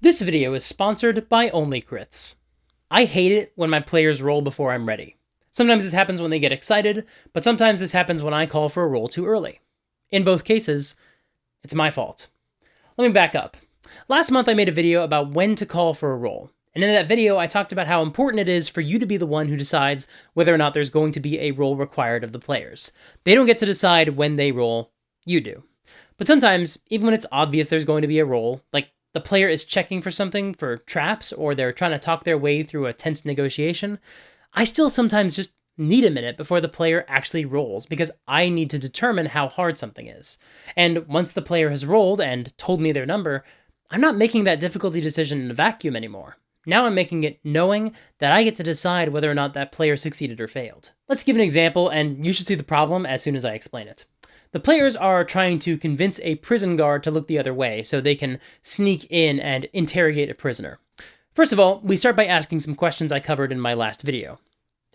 This video is sponsored by Only Crits. I hate it when my players roll before I'm ready. Sometimes this happens when they get excited, but sometimes this happens when I call for a roll too early. In both cases, it's my fault. Let me back up. Last month I made a video about when to call for a roll, and in that video I talked about how important it is for you to be the one who decides whether or not there's going to be a roll required of the players. They don't get to decide when they roll, you do. But sometimes, even when it's obvious there's going to be a roll, like the player is checking for something, for traps, or they're trying to talk their way through a tense negotiation, I still sometimes just need a minute before the player actually rolls, because I need to determine how hard something is. And once the player has rolled and told me their number, I'm not making that difficulty decision in a vacuum anymore. Now I'm making it knowing that I get to decide whether or not that player succeeded or failed. Let's give an example, and you should see the problem as soon as I explain it. The players are trying to convince a prison guard to look the other way so they can sneak in and interrogate a prisoner. First of all, we start by asking some questions I covered in my last video.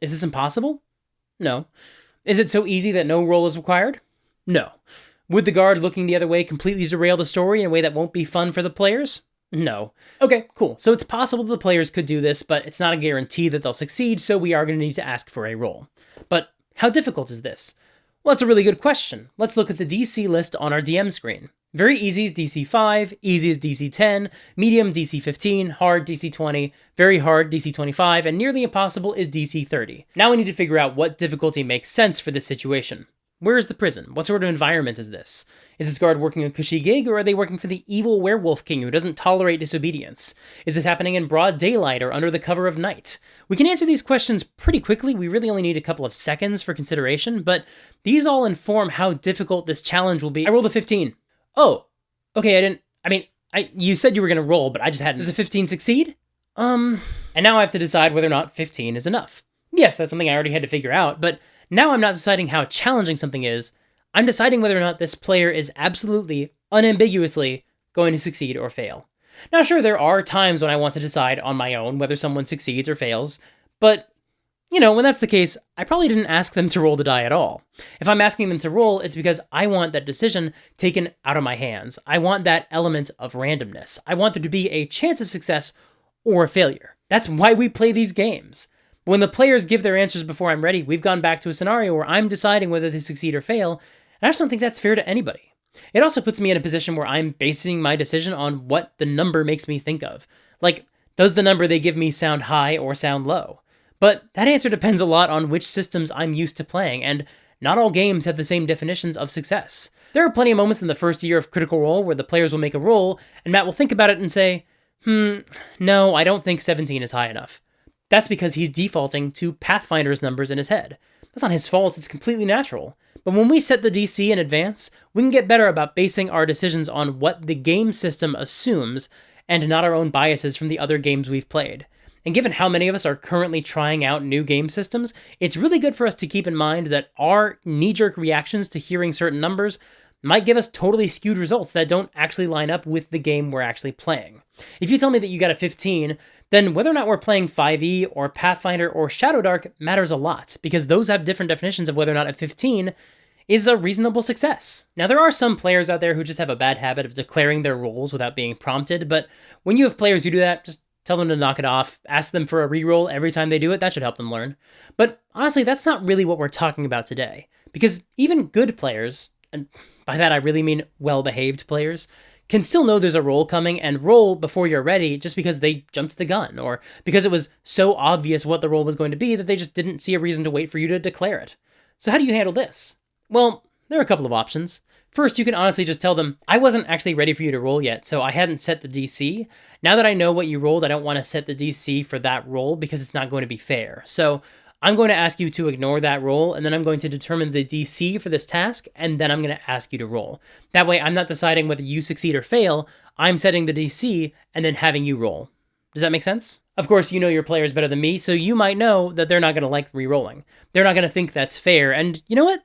Is this impossible? No. Is it so easy that no roll is required? No. Would the guard looking the other way completely derail the story in a way that won't be fun for the players? No. Okay, cool. So it's possible the players could do this, but it's not a guarantee that they'll succeed, so we are going to need to ask for a roll. But how difficult is this? Well, that's a really good question. Let's look at the DC list on our DM screen. Very easy is DC 5, easy is DC 10, medium DC 15, hard DC 20, very hard DC 25, and nearly impossible is DC 30. Now we need to figure out what difficulty makes sense for this situation. Where is the prison? What sort of environment is this? Is this guard working a cushy gig, or are they working for the evil werewolf king who doesn't tolerate disobedience? Is this happening in broad daylight or under the cover of night? We can answer these questions pretty quickly. We really only need a couple of seconds for consideration, but these all inform how difficult this challenge will be. I rolled a 15. Oh, okay, you said you were gonna roll, but I just hadn't. Does a 15 succeed? And now I have to decide whether or not 15 is enough. Yes, that's something I already had to figure out, but now I'm not deciding how challenging something is. I'm deciding whether or not this player is absolutely, unambiguously going to succeed or fail. Now, sure, there are times when I want to decide on my own whether someone succeeds or fails, but, when that's the case, I probably didn't ask them to roll the die at all. If I'm asking them to roll, it's because I want that decision taken out of my hands. I want that element of randomness. I want there to be a chance of success or failure. That's why we play these games. When the players give their answers before I'm ready, we've gone back to a scenario where I'm deciding whether they succeed or fail, and I just don't think that's fair to anybody. It also puts me in a position where I'm basing my decision on what the number makes me think of. Like, does the number they give me sound high or sound low? But that answer depends a lot on which systems I'm used to playing, and not all games have the same definitions of success. There are plenty of moments in the first year of Critical Role where the players will make a roll, and Matt will think about it and say, no, I don't think 17 is high enough. That's because he's defaulting to Pathfinder's numbers in his head. That's not his fault, it's completely natural. But when we set the DC in advance, we can get better about basing our decisions on what the game system assumes and not our own biases from the other games we've played. And given how many of us are currently trying out new game systems, it's really good for us to keep in mind that our knee-jerk reactions to hearing certain numbers might give us totally skewed results that don't actually line up with the game we're actually playing. If you tell me that you got a 15, then whether or not we're playing 5e or Pathfinder or Shadowdark matters a lot, because those have different definitions of whether or not a 15 is a reasonable success. Now, there are some players out there who just have a bad habit of declaring their rolls without being prompted, but when you have players who do that, just tell them to knock it off, ask them for a reroll every time they do it, that should help them learn. But honestly, that's not really what we're talking about today, because even good players, and by that I really mean well-behaved players, can still know there's a roll coming and roll before you're ready just because they jumped the gun, or because it was so obvious what the roll was going to be that they just didn't see a reason to wait for you to declare it. So how do you handle this? Well, there are a couple of options. First, you can honestly just tell them, I wasn't actually ready for you to roll yet, so I hadn't set the DC. Now that I know what you rolled, I don't want to set the DC for that roll because it's not going to be fair. So I'm going to ask you to ignore that roll, and then I'm going to determine the DC for this task, and then I'm going to ask you to roll. That way, I'm not deciding whether you succeed or fail, I'm setting the DC, and then having you roll. Does that make sense? Of course, you know your players better than me, so you might know that they're not going to like re-rolling. They're not going to think that's fair, and you know what?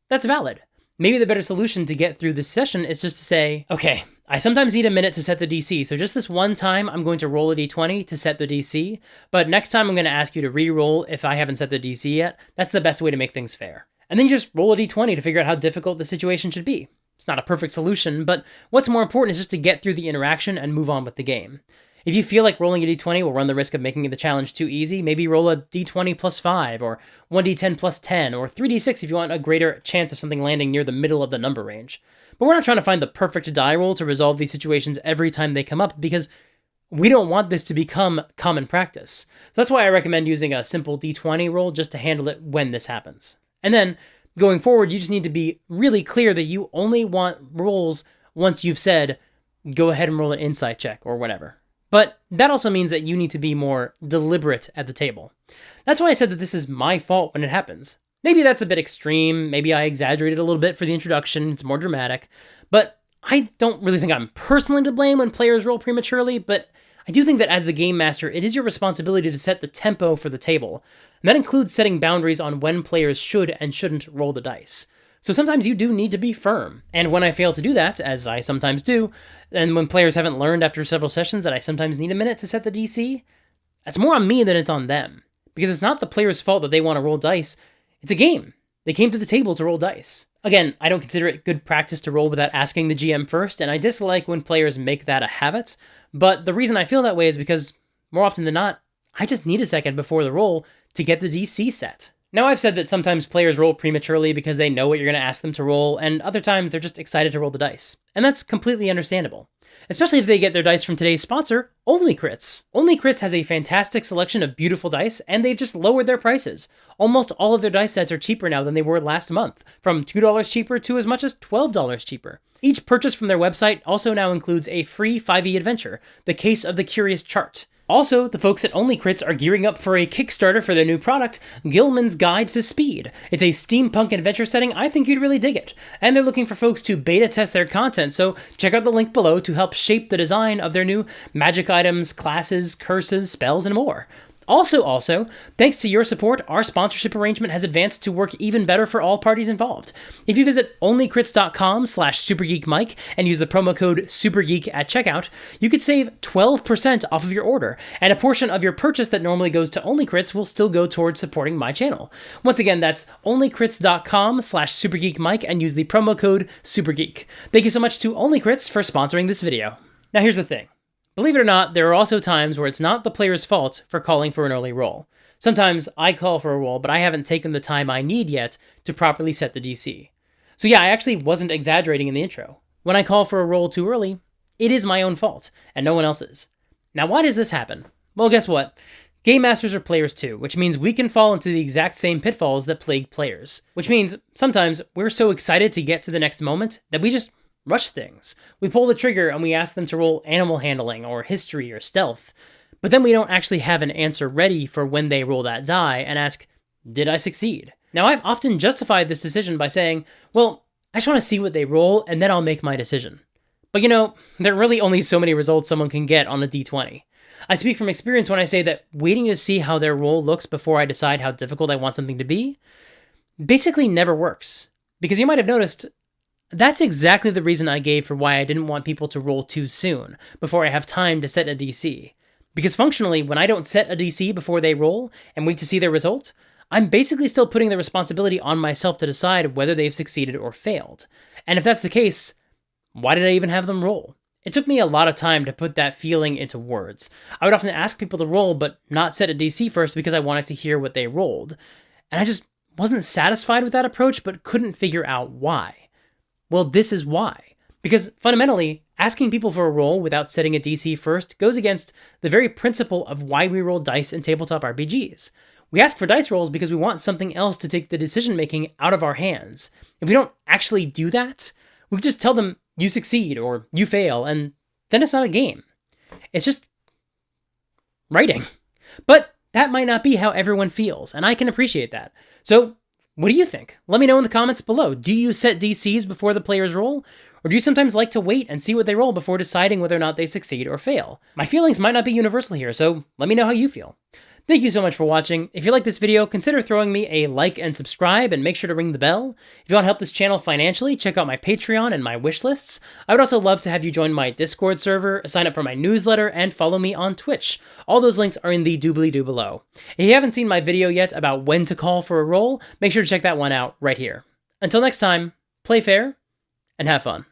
That's valid. Maybe the better solution to get through this session is just to say, okay, I sometimes need a minute to set the DC, so just this one time I'm going to roll a d20 to set the DC, but next time I'm going to ask you to re-roll if I haven't set the DC yet. That's the best way to make things fair. And then just roll a d20 to figure out how difficult the situation should be. It's not a perfect solution, but what's more important is just to get through the interaction and move on with the game. If you feel like rolling a d20 will run the risk of making the challenge too easy, maybe roll a d20 plus 5, or 1d10 plus 10, or 3d6 if you want a greater chance of something landing near the middle of the number range. But we're not trying to find the perfect die roll to resolve these situations every time they come up, because we don't want this to become common practice. So that's why I recommend using a simple d20 roll just to handle it when this happens. And then, going forward, you just need to be really clear that you only want rolls once you've said, go ahead and roll an insight check or whatever. But that also means that you need to be more deliberate at the table. That's why I said that this is my fault when it happens. Maybe that's a bit extreme, maybe I exaggerated a little bit for the introduction, it's more dramatic, but I don't really think I'm personally to blame when players roll prematurely, but I do think that as the game master, it is your responsibility to set the tempo for the table, and that includes setting boundaries on when players should and shouldn't roll the dice. So sometimes you do need to be firm, and when I fail to do that, as I sometimes do, and when players haven't learned after several sessions that I sometimes need a minute to set the DC, that's more on me than it's on them, because it's not the player's fault that they want to roll dice, it's a game. They came to the table to roll dice. Again, I don't consider it good practice to roll without asking the GM first, and I dislike when players make that a habit, but the reason I feel that way is because, more often than not, I just need a second before the roll to get the DC set. Now, I've said that sometimes players roll prematurely because they know what you're going to ask them to roll, and other times they're just excited to roll the dice. And that's completely understandable. Especially if they get their dice from today's sponsor, Only Crits. Only Crits has a fantastic selection of beautiful dice, and they've just lowered their prices. Almost all of their dice sets are cheaper now than they were last month, from $2 cheaper to as much as $12 cheaper. Each purchase from their website also now includes a free 5e adventure, The Case of the Curious Chart. Also, the folks at Only Crits are gearing up for a Kickstarter for their new product, Gilman's Guide to Speed. It's a steampunk adventure setting. I think you'd really dig it. And they're looking for folks to beta test their content, so check out the link below to help shape the design of their new magic items, classes, curses, spells, and more. Also, thanks to your support, our sponsorship arrangement has advanced to work even better for all parties involved. If you visit onlycrits.com/supergeekmike and use the promo code SUPERGEEK at checkout, you could save 12% off of your order, and a portion of your purchase that normally goes to Only Crits will still go towards supporting my channel. Once again, that's onlycrits.com/supergeekmike and use the promo code SUPERGEEK. Thank you so much to Only Crits for sponsoring this video. Now here's the thing. Believe it or not, there are also times where it's not the player's fault for calling for an early roll. Sometimes I call for a roll, but I haven't taken the time I need yet to properly set the DC. So yeah, I actually wasn't exaggerating in the intro. When I call for a roll too early, it is my own fault, and no one else's. Now why does this happen? Well, guess what? Game masters are players too, which means we can fall into the exact same pitfalls that plague players. Which means sometimes we're so excited to get to the next moment that we just rush things. We pull the trigger and we ask them to roll animal handling or history or stealth, but then we don't actually have an answer ready for when they roll that die and ask, did I succeed? Now, I've often justified this decision by saying, well, I just want to see what they roll and then I'll make my decision. But you know, there are really only so many results someone can get on a d20. I speak from experience when I say that waiting to see how their roll looks before I decide how difficult I want something to be basically never works. Because you might have noticed, that's exactly the reason I gave for why I didn't want people to roll too soon, before I have time to set a DC. Because functionally, when I don't set a DC before they roll, and wait to see their result, I'm basically still putting the responsibility on myself to decide whether they've succeeded or failed. And if that's the case, why did I even have them roll? It took me a lot of time to put that feeling into words. I would often ask people to roll, but not set a DC first because I wanted to hear what they rolled. And I just wasn't satisfied with that approach, but couldn't figure out why. Well, this is why. Because fundamentally, asking people for a roll without setting a DC first goes against the very principle of why we roll dice in tabletop RPGs. We ask for dice rolls because we want something else to take the decision-making out of our hands. If we don't actually do that, we just tell them, you succeed or you fail, and then it's not a game. It's just writing. But that might not be how everyone feels, and I can appreciate that. So, what do you think? Let me know in the comments below. Do you set DCs before the players roll? Or do you sometimes like to wait and see what they roll before deciding whether or not they succeed or fail? My feelings might not be universal here, so let me know how you feel. Thank you so much for watching. If you like this video, consider throwing me a like and subscribe, and make sure to ring the bell. If you want to help this channel financially, check out my Patreon and my wish lists. I would also love to have you join my Discord server, sign up for my newsletter, and follow me on Twitch. All those links are in the doobly-doo below. If you haven't seen my video yet about when to call for a roll, make sure to check that one out right here. Until next time, play fair and have fun.